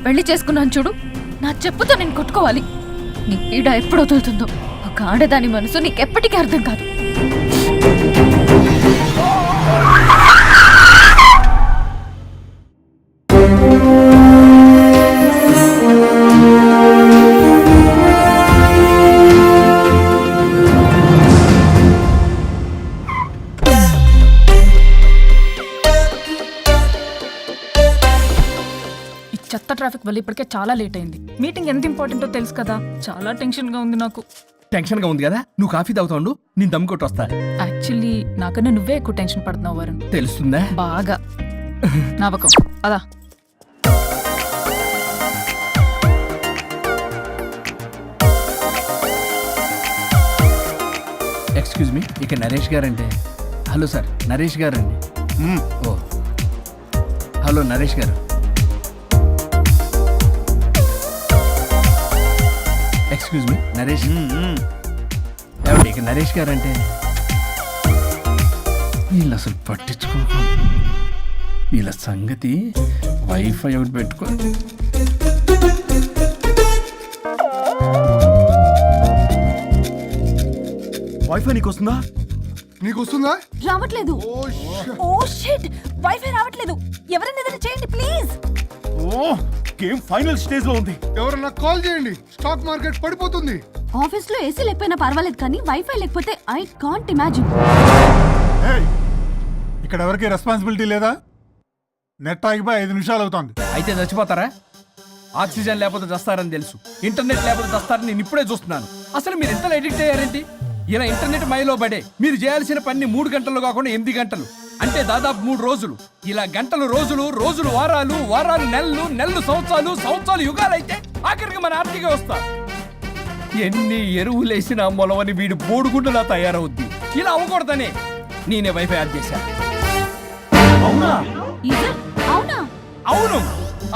పెళ్లి చేసుకున్నాను చూడు, నా చెప్పుతో నేను కొట్టుకోవాలి. నీ పీడ ఎప్పుడు వదులుతుందో, ఒక ఆడదాని మనసు నీకెప్పటికీ అర్థం కాదు. చెత్త ట్రాఫిక్ వల్ల ఇప్పటికే చాలా లేట్ అయింది. మీటింగ్ ఎంత ఇంపార్టెంటో తెలుసు కదా, చాలా టెన్షన్ గా ఉంది నాకు. టెన్షన్ గా ఉంది కదా, నువ్వు కాఫీ తాగుతావు, నేను దమ్ కొట్టి వస్తా. యాక్చువల్లీ నాకన్నా నువ్వే ఎక్కువ టెన్షన్ పడుతున్నావు వరుణ్. తెలుస్తుందా? బాగా నవ్వకం అదా. ఎక్స్క్యూజ్ మీ, ఇక Naresh guarantee. Hello sir, Naresh గారండి. ఓ హలో నరేష్ గారు. Excuse me Naresh. ఏమండి, ఇక నరేష్ గారంటే. వీళ్ళు అసలు పట్టించుకో, వీళ్ళ సంగతి. వైఫై ఒకటి పెట్టుకో. వైఫై నీకు వస్తుందా? నీకు వస్తుందా? రావట్లేదు. ఓ షిట్, వైఫై రావట్లేదు. ఎవరైనా ఏదైనా చేయండి ప్లీజ్. ఓ గేమ్ ఫైనల్ స్టేజ్ లో ఉంది. ఎవరన్నా కాల్ చేయండి, స్టాక్ మార్కెట్ పడిపోతుంది. ఆఫీస్ లో ఏసీ లేకపోయినా పర్వాలేదు, కానీ వైఫై లేకపోతే ఐ కాంట్ ఇమాజిన్. ఇక్కడ ఎవరికి రెస్పాన్సిబిలిటీ లేదా? నెట్ ఆగిపోయి 5 నిమిషాలు అవుతుంది. అయితే చచ్చిపోతారా? ఆక్సిజన్ లేకపోతే చస్తారని తెలుసు, ఇంటర్నెట్ లేకపోతే చస్తారని నేను ఇప్పుడే చూస్తున్నాను. అసలు మీరు ఎంత ఎడిక్ట్ అయ్యారేంటి? ఇలా ఇంటర్నెట్ మైలో పడే మీరు చేయాల్సిన పని 3 గంటలు కాకుండా 8 గంటలు, అంటే దాదాపు 3 రోజులు. ఇలా గంటలు రోజులు, రోజులు వారాలు, వారాలు నెలలు, నెలలు సంవత్సరాలు, సంవత్సరాలు యుగాలు అయితే ఆఖరికి మన ఆర్థిక వ్యవస్థ ఎన్ని ఎరువులేసినా మొలవని వీడు బోడుగుండులా తయారవుద్ది. ఇలా అవ్వకూడదనే నేనే వైఫై యాడ్ చేశా. అవునా? అవునా? అవును.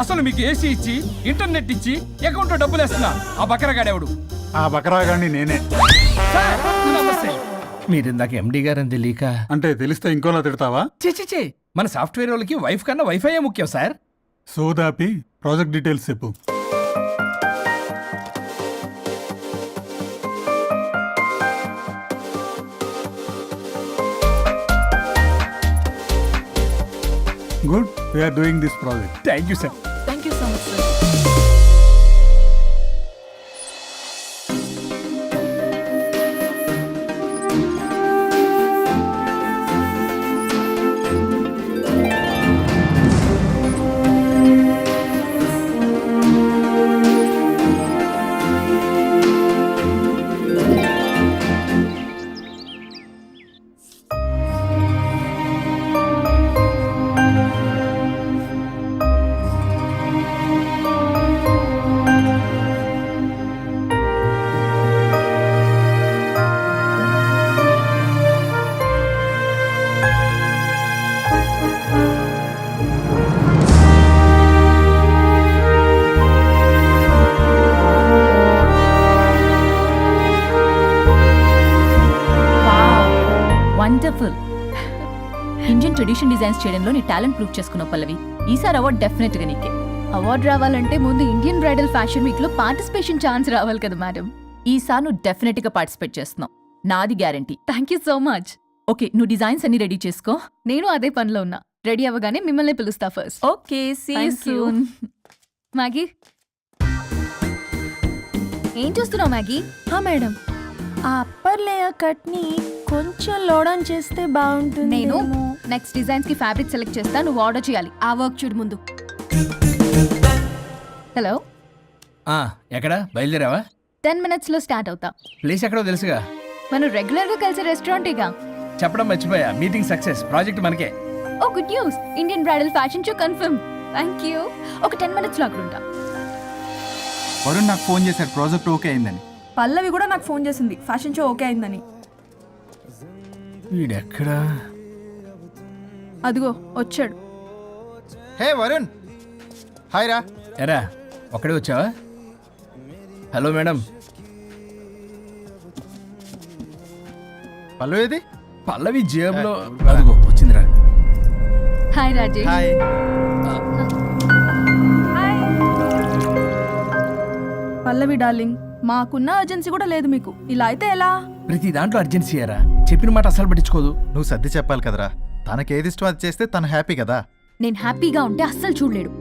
అసలు మీకు ఏసీ ఇచ్చి, ఇంటర్నెట్ ఇచ్చి, అకౌంట్ లో డబ్బులు వేస్తున్నా ఆ బకరగాడెవడు? ఆ బకరాగాన్ని నేనే. మీరు ఇందాక ఎండి గారని తెలియక. అంటే తెలిస్తే ఇంకోలా తిడతావా? చే మన సాఫ్ట్వేర్ వాళ్ళకి వైఫ్ కన్నా వైఫై ముఖ్యం సార్. సోదాపి ప్రాజెక్ట్ డీటెయిల్స్ చెప్పు. Good, we're doing this project. Thank you sir. Thank you so much sir. Wonderful. Indian tradition designs చేయడంలో నీ టాలెంట్ ప్రూవ్ చేసుకున్నావు పల్లవి. ఈసారి అవార్డు డెఫినెట్ గా నీకే. అవార్డు రావాలంటే ముందు ఇండియన్ బ్రైడల్ ఫ్యాషన్ వీక్ లో పార్టిసిపేషన్ ఛాన్స్ రావాలి కదా మేడం. ఈసారి నువ్వు డెఫినెట్ గా పార్టిసిపేట్ చేస్తున్నావు, నాది guarantee. Thank you so much. Okay, నువ్వు డిజైన్స్ అన్ని రెడీ చేసుకో, నేను అదే పనిలో ఉన్నా. రెడీ అవ్వగానే మిమ్మల్ని పిలుస్తా first. Okay, see you soon. Maggie, ఏం చూస్తున్నావు మ్యాగీ? మేడం, ఆ అప్పర్ లేయర్ కట్ ని కొంచెం లోడౌన్ చేస్తే బాగుంటుంది. నేను నెక్స్ట్ డిజైన్స్ కి ఫ్యాబ్రిక్ సెలెక్ట్ చేస్తా, నువ్వు ఆర్డర్ చేయాలి. ఆ వర్క్ చూడు ముందు. హలో, ఎక్కడ బయలుదేరావా? 10 minutes లో స్టార్ట్ అవుతా. ప్లేస్ ఎక్కడో తెలుసుగా. మనం రెగ్యులర్ గా కలిసే రెస్టారెంటేగా. చెప్పడం మర్చిపోయా, మీటింగ్ సక్సెస్, ప్రాజెక్ట్ మనకే. Oh good news, Indian bridal fashion show confirm. Thank you. ఒక 10 minutes లో అక్కడ ఉంటా. వరుణ్ నాకు ఫోన్ చేశాడు, ప్రాజెక్ట్ ఓకే అయిందని. పల్లవి కూడా నాకు ఫోన్ చేసింది, ఫ్యాషన్ షో ఓకే అయిందని. వీడెక్కడా? అదిగో వచ్చాడు. హే వరుణ్, హాయ్ రా. ఎరా ఒక్కడే వచ్చావా? Hello madam. పల్లవి ఏది? పల్లవి జేబులో. అదిగో వచ్చిందిరా. హాయ్ రాజేష్. హాయ్. హాయ్. పల్లవి డార్లింగ్, మాకున్న అర్జెన్సీ కూడా లేదు మీకు. ఇలా అయితే ఎలా? ప్రతి దాంట్లో అర్జెన్సీ అయ్యారా? చెప్పిన మాట అసలు పట్టించుకోదు. నువ్వు సర్ది చెప్పాలి కదరా. తనకేది ఇష్టం అది చేస్తే తను హ్యాపీ కదా. నేను హ్యాపీగా ఉంటే అస్సలు చూడలేడు.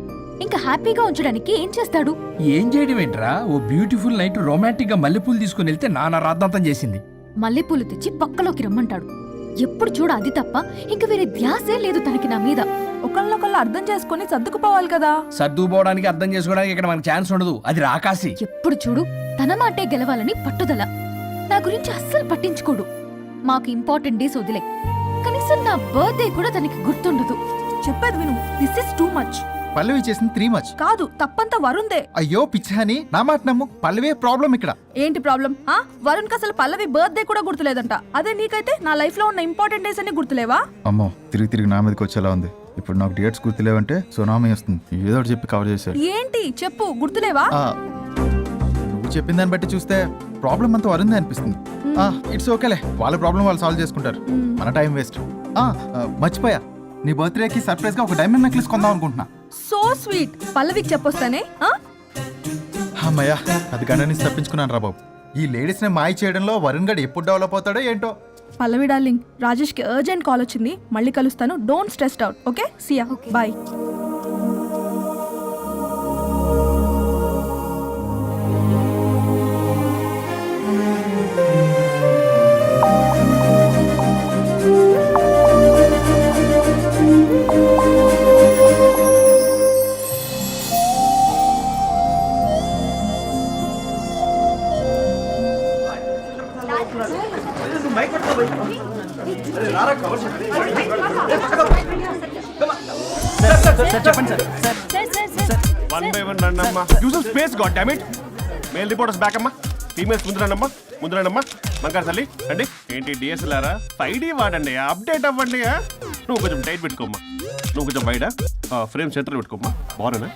ఇంకా హ్యాపీగా ఉంచడానికి ఏం చేస్తాడు? ఏం చేయడం ఏంట్రా? ఓ బ్యూటిఫుల్ నైట్ రొమాంటిక్ గా మల్లెపూలు తీసుకుని వెళ్తే నాన్న రాద్దాంతం చేసింది. మల్లెపూలు తెచ్చి పక్కలోకి రమ్మంటాడు. ఎప్పుడు చూడ అది తప్ప ఇంక వేరే ధ్యాసే లేదు తనకి నా మీద. ఒకళ్ళనొకళ్ళు అర్థం చేసుకొని సర్దుకుపోవాలి కదా. సర్దుకుపోవడానికి అర్థం చేసుకోవడానికి ఇక్కడ మనకు ఛాన్స్ ఉండదు. అది రాకాసి. ఎప్పుడు చూడు తన మాటే గెలవాలని పట్టుదల. నా గురించి అస్సలు పట్టించుకోడు. మాకు ఇంపార్టెంట్ డేస్ వదిలే, కనీసం నా బర్త్డే కూడా తనకి గుర్తుండదు. చెప్పేది విను, దిస్ ఇస్ టూ మచ్. పల్లవి చేసింది 3 మచ్. కాదు, తప్పంతా వరుణ్దే. అయ్యో పిచ్చాని, నా మాట నమ్ము. పల్లవే ప్రాబ్లం ఇక్కడ. ఏంటి ప్రాబ్లం? వరుణ్కి అసలు పల్లవి బర్త్డే కూడా గుర్తులేదంట. అదే నీకైతే నా లైఫ్ లో ఉన్న ఇంపార్టెంట్ డేస్ అన్ని గుర్తులేవా? అమ్మో, తిరిగి నా మీదకి వచ్చేలా ఉంది. ఇప్పుడు నాకు డేట్స్ గుర్తులేవంటే సునామీ వస్తుంది. ఏదో ఒకటి చెప్పి కవర్ చేశాడు. ఏంటి చెప్పు, గుర్తులేవా? నువ్వు చెప్పిన దాన్ని బట్టి చూస్తే ప్రాబ్లం అంతా వరుందే అనిపిస్తుంది. ఇట్స్ ఓకేలే, వాళ్ళ ప్రాబ్లం వాళ్ళు సాల్వ్ చేసుకుంటారు. మన టైం వేస్ట్. మర్చిపోయా, నీ బర్త్డేకి సర్ప్రైజ్ గా ఒక డైమండ్ నెక్లెస్ కొందాం అనుకుంటున్నా. So sweet. పల్లవికి చెప్పొస్తానే. అమ్మయ్యా, అది గంట నుంచి తప్పించుకున్నాను రా బాబు. ఈ లేడీస్ ని మాయ చేయడంలో వరుణ్ గడ్ ఎప్పుడు డెవలప్ అవుతాడో ఏంటో. పల్లవి డార్లింగ్, రాజేష్ కి అర్జెంట్ కాల్ వచ్చింది. మళ్ళీ కలుస్తాను. Don't stressed out. Okay, see ya, bye. One by one రండి అమ్మా. Use space god damn it. Male reporters back అమ్మా. ఫీమేల్స్ ముందు రండి అమ్మా. మంకారు తల్లి అండి. ఏంటి డిఎస్ఎల్ఆరా? 5D వాడండి, అప్డేట్ అవ్వండి. నువ్వు కొంచెం టైట్ పెట్టుకోమ్మా. నువ్వు కొంచెం బయట ఫ్రేమ్ సెంటర్ పెట్టుకోమ్మా. బాగున్నా?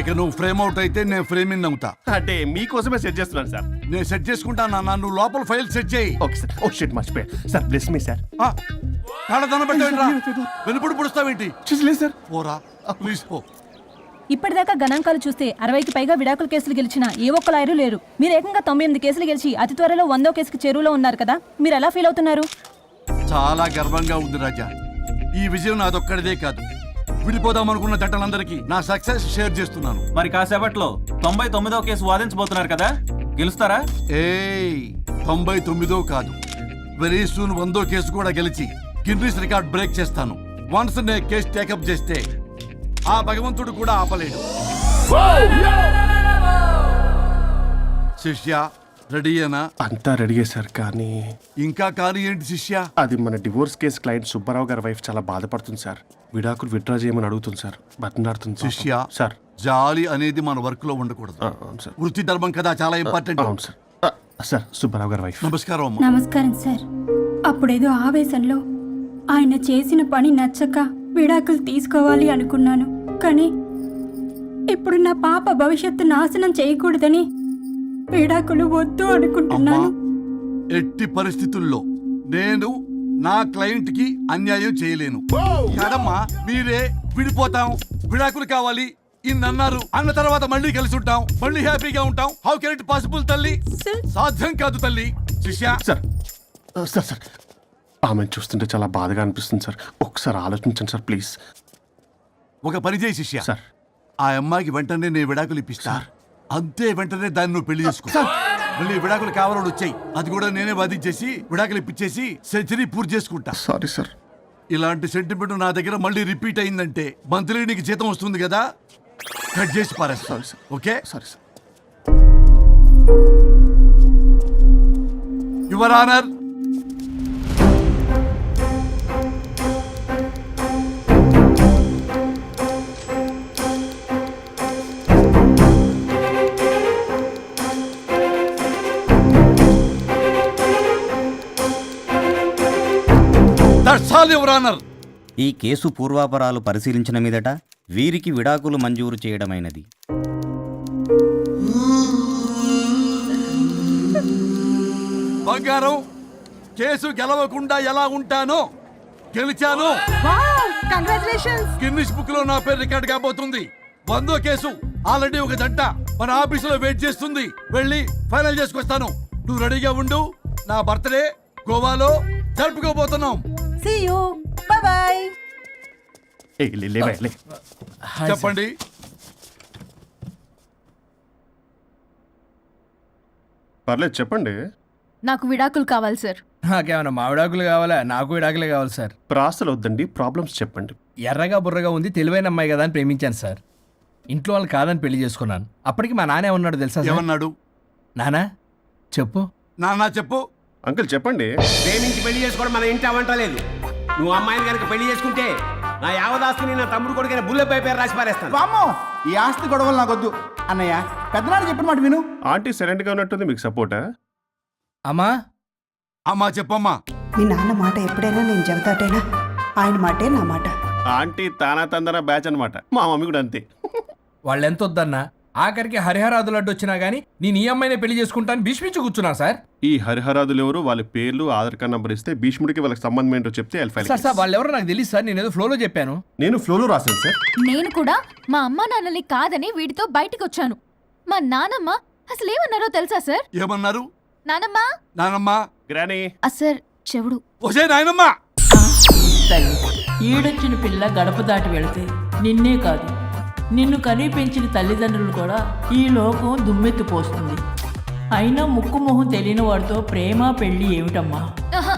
ఇక నువ్వు ఫ్రేమ్ అవుట్ అయితే నేను ఫ్రేమ్ ఇన్ అవుతా. అంటే మీకోసమే సెట్ చేస్తున్నాను సార్. నేను సెట్ చేసుకుంటాను నాన్న, నువ్వు లోపల ఫైల్ సెట్ చేయి. Okay sir. ఓ షిట్, మర్చిపోయా సార్. Bless me sir. కాళ్ళ పెట్టేంట్రా, వెనుపుడు పుడుస్తావేంటి? చూసలేదు సార్. పోరా ప్లీజ్ పో. ఇప్పటిదాకా గణాంకాలు చూస్తే 60కి పైగా విడాకుల కేసులు గెలిచిన ఏ ఒక్క లాయరు లేరు. మీరు ఏకంగా 98 కేసులు గెలిచి అతి త్వరలో 100వ కేసుకి చెరువులో ఉన్నారు కదా. మీరు ఎలా ఫీల్ అవుతున్నారు? చాలా గర్వంగా ఉంది రాజా. ఈ విజయం నాదొక్కడిదే కాదు, విడిపోదాం అనుకున్న జంటలందరికీ నా సక్సెస్ షేర్ చేస్తున్నాను. మరి కాసేపట్లో 99వ కేసు వాదించబోతున్నారు కదా, గెలుస్తారా? 99 కాదు, వెరీ సూన్ 100వ కేసు కూడా గెలిచి గిన్నిస్ రికార్డ్ బ్రేక్ చేస్తాను. వన్స్ నే కేసు టేకప్ చేస్తే ఆ భగవంతుడు కూడా ఆపలేడు. శిష్య రెడీయేనా? అంతా రెడీయే సార్. కానీ ఇంకా కానీ ఏంటి శిష్య? అది మన డివోర్స్ కేసు క్లయింట్ సుబ్బారావు గారి వైఫ్ చాలా బాధపడుతుంది సార్. విడాకులు విత్డ్రా చేయమని అడుగుతుంది సార్. బతినాడుతుంది శిష్య సార్. జాలి అనేది మన వర్క్ లో ఉండకూడదు. అవును సార్. వృత్తి ధర్మం కదా, చాలా ఇంపార్టెంట్. అవును సార్. సార్, సుబ్బారావు గారి వైఫ్. నమస్కారం అమ్మా. నమస్కారం సార్. అప్పుడేదో ఆవేశంలో ఆయన చేసిన పని నచ్చక విడాకులు తీసుకోవాలి అనుకున్నాను. కానీ ఇప్పుడు నా పాప భవిష్యత్తు నాశనం చేయకూడదని విడాకులు వద్దు అనుకుంటున్నాను. ఎట్టి పరిస్థితుల్లో నేను నా క్లయింట్ కి అన్యాయం చేయలేను కదమ్మా. మీరే విడిపోతాం, విడాకులు కావాలి ఇన్నన్నారు అన్న తర్వాత మళ్ళీ కలిసి ఉంటాం, మళ్ళీ హ్యాపీగా ఉంటాం. హౌ కెన్ ఇట్ పాసిబుల్ తల్లి? సాధ్యం కాదు తల్లి. శిష్య సార్ సార్ సార్ ఆమె చూస్తుంటే చాలా బాధగా అనిపిస్తుంది సార్. ఒకసారి ఆలోచించండి సార్ ప్లీజ్. ఒక పని చేయి శిష్య, సార్. ఆ అమ్మాయికి వెంటనే నేను విడాకులు ఇప్పిస్తా. అంతే, వెంటనే దాన్ని నువ్వు పెళ్లి చేసుకో. మళ్ళీ విడాకులు కావాలని వచ్చాయి, అది కూడా నేనే వాదించేసి విడాకులు ఇప్పించేసి సెంచరీ పూర్తి చేసుకుంటా. Sorry sir. ఇలాంటి సెంటిమెంట్ నా దగ్గర మళ్ళీ రిపీట్ అయిందంటే మంత్లీ నీకు జీతం వస్తుంది కదా, కట్ చేసి పారేస్తా. Sorry sir. Okay, sorry sir. Your honour, that's all your honour. ఈ కేసు పూర్వాపరాలు పరిశీలించిన మీదట వీరికి విడాకులు మంజూరు చేయడమైనది. బంగారం, కేసు గెలవకుండా ఎలా ఉంటానో గెలిచాను. కంగ్రాచులేషన్స్. గిన్నిస్ బుక్ లో నా పేరు రికార్డ్ కాబోతుంది. 100వ కేసు ఆల్రెడీ ఒక జంట మన ఆఫీసులో వెయిట్ చేస్తుంది. వెళ్ళి ఫైనల్ చేసుకొస్తాను. నువ్వు రెడీగా ఉండు. నా బర్త్డే గోవాలో జరుపుకోబోతున్నాం. See you bye. చెప్పండి. పర్లేదు చెప్పండి. నాకు విడాకులు కావాలి సార్. నాకేమన్నా మామిడాకులు కావాలా? నాకు విడాకులే కావాలి సార్. ప్రాసలు వద్దండి, ప్రాబ్లమ్స్ చెప్పండి. ఎర్రగా బుర్రగా ఉంది, తెలివైన అమ్మాయి కదా అని ప్రేమించాను సార్. ఇంట్లో వాళ్ళు కాదని పెళ్లి చేసుకున్నాను. అప్పటికి మా నాన్న ఏమన్నాడు తెలుసా సార్? ఏమన్నాడు? నానా చెప్పు. నాన్న చెప్పు. అంకుల్ చెప్పండి. ప్రేమించి పెళ్లి చేసుకోవడం మన ఇంటి అవంటలేదు. నువ్వు అమ్మాయిని కనుక పెళ్లి చేసుకుంటే నా యావదాస్తిని నా తమ్ముడు కొడుకైన బుల్లెపై పేరు రాసి పారేస్తాను. వామ్మో, ఈ ఆస్తి గొడవలు నాకొద్దు అన్నయ్య. పెద్దనాడు చెప్పిన మాట విను. ఆంటీ సైలెంట్ గా ఉన్నట్టుంది, మీకు సపోర్టా? అమ్మా అమ్మా చెప్పమ్మా. మీ నాన్న మాట ఎప్పుడైనా నేను చెబుతాటేనా? ఆయన మాటే నా మాట. ఆంటీ తానా తందన బ్యాచ్ అన్నమాట. మా మమ్మీ కూడా అంతే. వాళ్ళు ఎంత వద్దన్నా ఆఖరికి హరిహరాదులు అడ్డు వచ్చినా గానీ నేను ఈ అమ్మాయినే పెళ్లి చేసుకుంటాను భీష్మించి కూర్చున్నా సార్. ఈ హరిహరాదులు ఎవరు, వాళ్ళ పేర్లు, ఆధార్ కార్డ్ నంబర్ ఇస్తే భీష్ముడికి వాళ్ళకి సంబంధం ఏంటో చెప్తే సార్ సార్ వాళ్ళు ఎవరో నాకు తెలియదు సార్. నేను ఏదో ఫ్లోలో చెప్పాను. నేను ఫ్లోలో రాశాను సార్. నేను కూడా మా అమ్మా నాన్నని కాదని వీడితో బయటికి వచ్చాను. మా నానమ్మ అసలు ఏమన్నారో తెలుసా సార్? ఏమన్నారు? నానమ్మ నానమ్మా. గ్రానీ సార్ చెవుడు. ఒసే నాయనమ్మా. తల్లి ఈడొచ్చిన పిల్ల గడప దాటి వెళితే నిన్నే కాదు, నిన్ను కనీ పెంచిన తల్లిదండ్రులు కూడా ఈ లోకం దుమ్మెత్తిపోస్తుంది. అయినా ముక్కు మొహం తెలియని వాడితో ప్రేమ పెళ్లి ఏమిటమ్మా? ఆహా,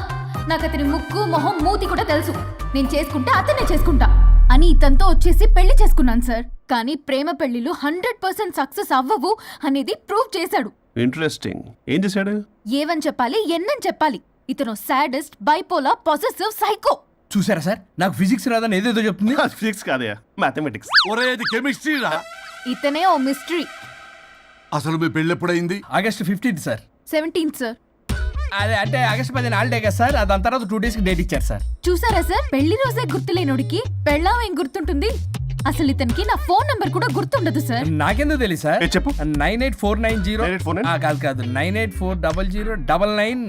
నాకు అతని ముక్కు మొహం మూతి కూడా తెలుసు. నేను చేసుకుంటే అతనే చేసుకుంటా అని ఇతనితో వచ్చేసి పెళ్లి చేసుకున్నాను సార్. కానీ ప్రేమ పెళ్లిలు 100% సక్సెస్ అవ్వవు అనేది ప్రూవ్ చేశాడు. ఇంట్రెస్టింగ్. ఏం చేశాడు? ఏవని చెప్పాలి ఎన్నని చెప్పాలి. ఇతను సాడెస్ట్, బైపోలా, పొసెసివ్, సైకో. చూసారా సార్, నాకు ఫిజిక్స్ రాదని ఏదేదో చెప్తుంది. ఫిజిక్స్ కాదయా, మ్యాథమెటిక్స్. ఒరే ఇది కెమిస్ట్రీ రా. ఇతనే ఓ మిస్టరీ. అసలు మీ పెళ్ళి ఎప్పుడైంది? August 15 sir. 17th sir. అదే అంటే ఆగస్ట్ 10 హాలిడే కదా సార్. దాని తర్వాత 2 days కి డేట్ ఇచ్చారు సార్. చూసారా సార్, పెళ్లి రోజే గుర్తులేనోడికి పెళ్ళాం ఏం గుర్తుంటుంది? అసలు ఇతనికి నా ఫోన్ నంబర్ కూడా గుర్తుండదు సార్. నాకెందుకు తెలియదు సార్? చెప్పు. 98490 98490? కాదు 9840099.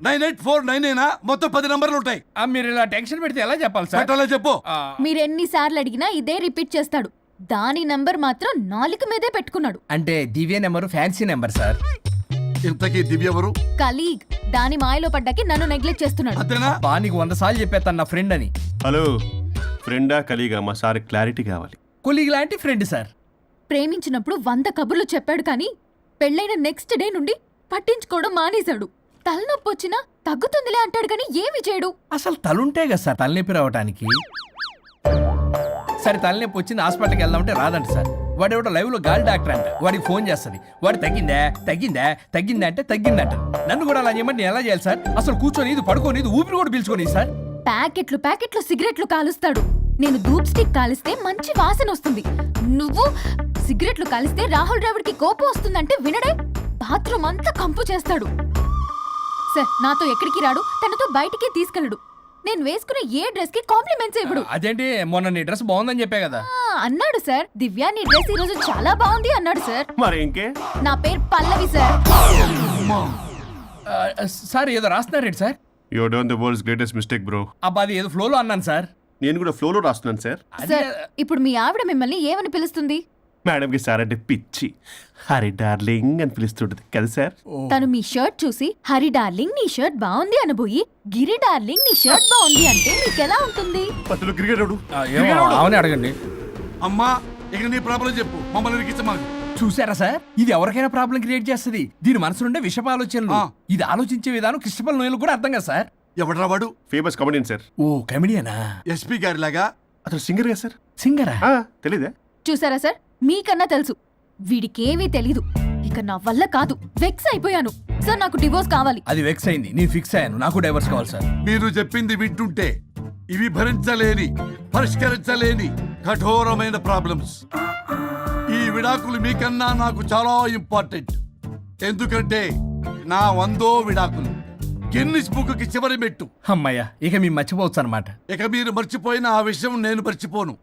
98499 మొత్తం 10 నంబర్లు ఉంటాయి. మీరు ఇలా టెన్షన్ పెడితే ఎలా చెప్పాలి సార్? పెట్టాలా చెప్పు. మీరు ఎన్నిసార్లు అడిగినా ఇదే రిపీట్ చేస్తాడు. దాని నంబర్ మాత్రం 4 మీదే పెట్టుకున్నాడు. అంటే దివ్య నెంబరు ఫ్యాన్సీ నెంబర్ సార్. ఇంతకీ దివ్య ఎవరు? కలీగ్. దాని మాయలో పడ్డాకి నన్ను నెగ్లెక్ట్ చేస్తున్నాడు. అంతేనా? బా నీకు 100 సార్లు చెప్పేస్తాను నా ఫ్రెండ్ అని. హలో, ఫ్రెండా కలీగా? మా సార్ క్లారిటీ కావాలి. కొలీగ్ లాంటి ఫ్రెండ్ సార్. ప్రేమించినప్పుడు 100 కబుర్లు చెప్పాడు కానీ పెళ్ళైన నెక్స్ట్ డే నుండి పట్టించుకోవడం మానేశాడు. తలనొప్పి వచ్చినా తగ్గుతుందిలే అంటాడు కానీ ఏమి చేయడు. అసలు తలుంటే కదా సార్ తలనొప్పి రావటానికి. సరే తలనొప్పి వచ్చింది హాస్పిటల్కి వెళ్దామంటే రాదంట సార్. వాడు ఎవడో లైవ్ లో గాలి డాక్టర్ అంట. వాడికి ఫోన్ చేస్తుంది. వాడు తగ్గిందా తగ్గిందా తగ్గిందా అంటే తగ్గిందంట. నన్ను కూడా అలా చేయమంటే నేను ఎలా చేయాలి సార్? అసలు కూర్చొని ఇది పడుకొని ఇది ఊపిరి కూడా పీల్చుకొని సార్. ప్యాకెట్లు సిగరెట్లు కాలుస్తాడు. నేను ధూప్ స్టిక్ కాలిస్తే మంచి వాసన వస్తుంది. నువ్వు సిగరెట్లు కాలిస్తే రాహుల్ ద్రావిడ్కి కోపం వస్తుందంటే వినడే. బాత్రూమ్ అంతా కంపు చేస్తాడు. సార్ నాతో ఎక్కడికి రాడు, తనతో బయటికి తీసుకెళ్ళడు. నేను వేసుకునే ఏ డ్రెస్ కి కాంప్లిమెంట్స్ ఇవ్వడు. అదేంటి మొన్న నీ డ్రెస్ బాగుందని చెప్పే కదా. అన్నాడు సార్. దివ్య నీ డ్రెస్ ఈ రోజు చాలా బాగుంది అన్నాడు సార్. మరి ఇంకే? నా పేరు పల్లవి సార్. సార్ ఏదో రాస్తున్నారేంటి sir? You done the world's greatest mistake bro. అబ్బా అది ఏదో ఫ్లోలో అన్నాను సార్. నేను కూడా ఫ్లోలో రాస్తున్నాను సార్. సార్ ఇప్పుడు మీ ఆవిడ మిమ్మల్ని ఏమని పిలుస్తుంది? మేడంకి సార్ అంటే పిచ్చి. హరి డార్లింగ్ అని పిలుస్తుంటది కదా సార్. తను మీ షర్ట్ చూసి హరి డార్లింగ్ నీ షర్ట్ బాగుంది అనబోయి గిరి డార్లింగ్ నీ షర్ట్ బాగుంది అంటే మీకెలా ఉంటుంది? పత్తులు క్రికెట్ అవునే అడగండి. అమ్మా ఇక నీ ప్రాబ్లం చెప్పు, మమ్మల్ని ఇరికించమాకు. చూసారా సార్, ఇది ఎవరికైనా ప్రాబ్లం క్రియేట్ చేస్తుంది. దీని మనసు నుండే విషప ఆలోచనలు. ఇది ఆలోచించే విధానం కృష్ణపల్ నోయలు కూడా అర్థం కదా సార్. ఎవడరా వాడు? Famous comedian sir. ఓ కమెడియనా? ఎస్పీ గారి లాగా. అతను సింగర్ కదా సార్. సింగరా? తెలీదా? చూసారా సార్, మీకన్నా తెలుసు. వీడికేమీ తెలీదు. ఇక నా వల్ల కాదు, వెక్స్ అయిపోయాను సార్. నాకు డివోర్స్ కావాలి. అది వెక్స్ అయింది, నేను ఫిక్స్ అయ్యాను. నాకు డైవర్స్ కావాలి సార్. మీరు చెప్పింది వింటుంటే ఇవి భరించలేని, పరిష్కరించలేని కఠోరమైన ప్రాబ్లమ్స్. ఈ విడాకులు మీకన్నా నాకు చాలా ఇంపార్టెంట్. ఎందుకంటే నా 100వ విడాకులు గిన్నిస్ బుక్కి చివరి మెట్టు. అమ్మయ్య, ఇక మేము మర్చిపోవచ్చు అనమాట. ఇక మీరు మర్చిపోయిన ఆ విషయం నేను మర్చిపోను.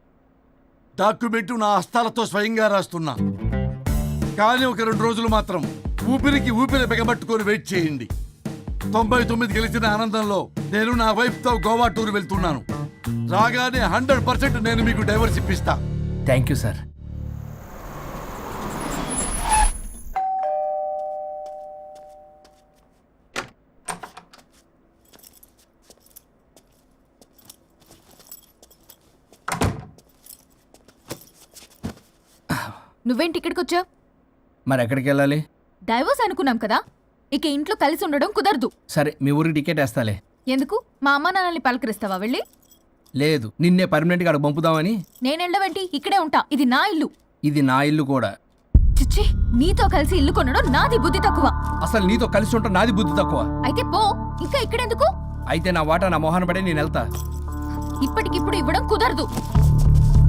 డాక్యుమెంటు నా హస్తాలతో స్వయంగా రాస్తున్నా. కానీ ఒక 2 రోజులు మాత్రం ఊపిరికి ఊపిరి బిగబట్టుకొని వెయిట్ చేయండి. 99 గెలిచిన ఆనందంలో నేను నా వైఫ్తో గోవా టూర్ వెళ్తున్నాను. రాగానే 100% నేను మీకు డైవర్స్ ఇప్పిస్తా. Thank you sir. నువ్వేంటి ఇక్కడికి వచ్చావు? మరి ఎక్కడికి వెళ్ళాలి? డైవోర్స్ అనుకున్నాం కదా, ఇక ఇంట్లో కలిసి ఉండడం కుదరదు. సరే మీ ఊరికి టికెట్ వేస్తాలే. ఎందుకు? మా అమ్మ నాన్నల్ని పలకరిస్తావా వెళ్ళి? లేదు, నిన్నే పర్మనెంట్గా అక్కడ పంపుదామని. నేనెళ్ళవేంటి? ఇక్కడే ఉంటా. ఇది నా ఇల్లు. ఇది నా ఇల్లు కూడా. చిచ్చి, నీతో కలిసి ఇల్లు కొనడం నాది బుద్ధి తక్కువ. అసలు నీతో కలిసి ఉంటా నాది బుద్ధి తక్కువ. అయితే పో, ఇంకా ఇక్కడెందుకు? అయితే నా వాటా నా మొహాన పడే నేను వెళ్తా. ఇప్పటికిప్పుడు ఇవ్వడం కుదరదు.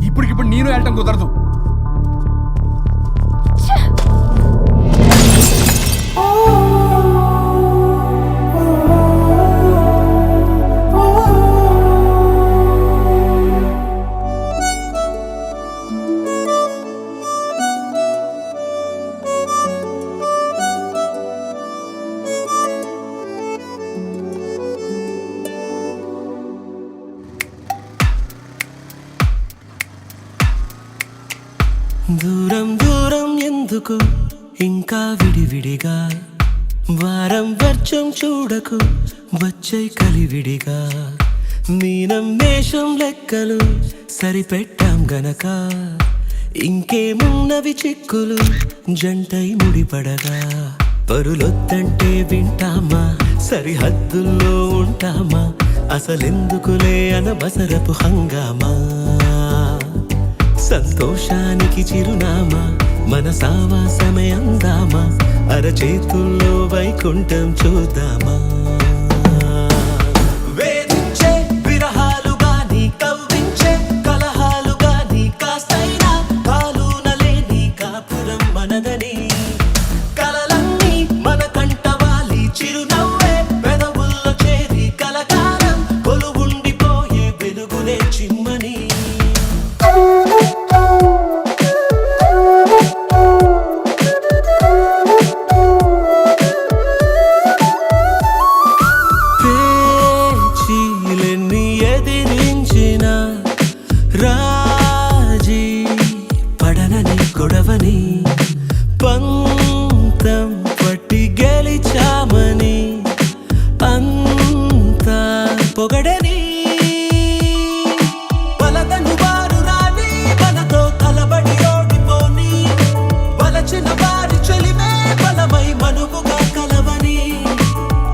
ఇప్పటికిప్పుడు నేను వెళ్ళటం కుదరదు. ఛ! దూరం దూరం ఎందుకు ఇంకా విడివిడిగా, వారం వర్షం చూడకు వచ్చే కలివిడిగా, మీనం మేషం లెక్కలు సరిపెట్టాం గనక, ఇంకేమున్నవి చిక్కులు జంటై ముడిపడగా, పరులొద్దంటే వింటామా, సరిహద్దుల్లో ఉంటామా, అసలెందుకులే అనవసరపు హంగామా, సంతోషానికి చిరునామా మన సావాసమే అందామా, అరచేతుల్లో వైకుంఠం చూద్దామా, వేధించే విరహాలు గాని కవ్వించే కలహాలు గాని కాస్తైనా కాలునలేని కాపురం మనదని, కలలన్నీ మన కంటవాలి చిరునవ్వే పెదవుల్లో చేరి కలకాలం కొలువుండిపోయే వెలుగులే చిమ్మని. పేచీలెన్ని ఎదిరించిన రాజీ పడనని గొడవని, పంతం పట్టి గెలిచామని అంతా పొగడని, బలదను వారు రాని మనతో కలబడి ఓడిపోని, బలచిన వారి చెలిమే బలమై మనువుగా కలవని,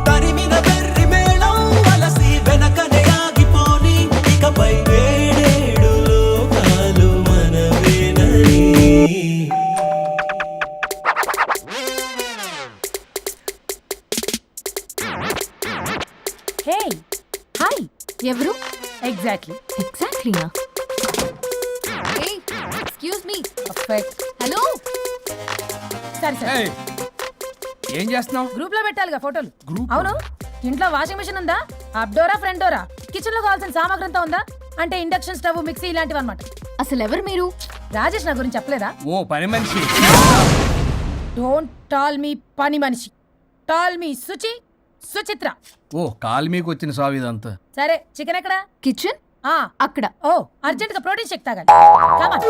తరిమిన వెర్రి మేళం వలసి వెనకనే ఆగిపోని, ఇకపై వేడేడు లోకాలు మనవేనని. Hey hi. ఎవరు? ఎగ్జాక్ట్లీ ఎగ్జాక్ట్లీనా? Excuse me. హలో. సరే సరే. ఏయ్, ఏం చేస్తున్నావు? గ్రూప్ లో పెట్టాలిగా ఫోటోలు. గ్రూప్? అవును. ఇంట్లో వాషింగ్ మెషిన్ ఉందా? Up Dora front Dora? Kitchen లో కావాల్సిన సామాగ్రి అంతా ఉందా? అంటే ఇండక్షన్ స్టవ్, మిక్సీ ఇలాంటివి అన్నమాట. అసలు ఎవరు మీరు? రాజేష్ నా గురించి చెప్పలేదా? ఓ పని మనిషి. డోంట్ టాల్ మీ పని మనిషి, టాల్ మీ సుచిత్ర. ఓ కాలు మీకు వచ్చిన సాగు ఇదంతా. సరే, చికెన్ ఎక్కడా? కిచెన్ అక్కడ. ఓ అర్జెంట్ గా ప్రోటీన్ షేక్ తాగాలి. Come on.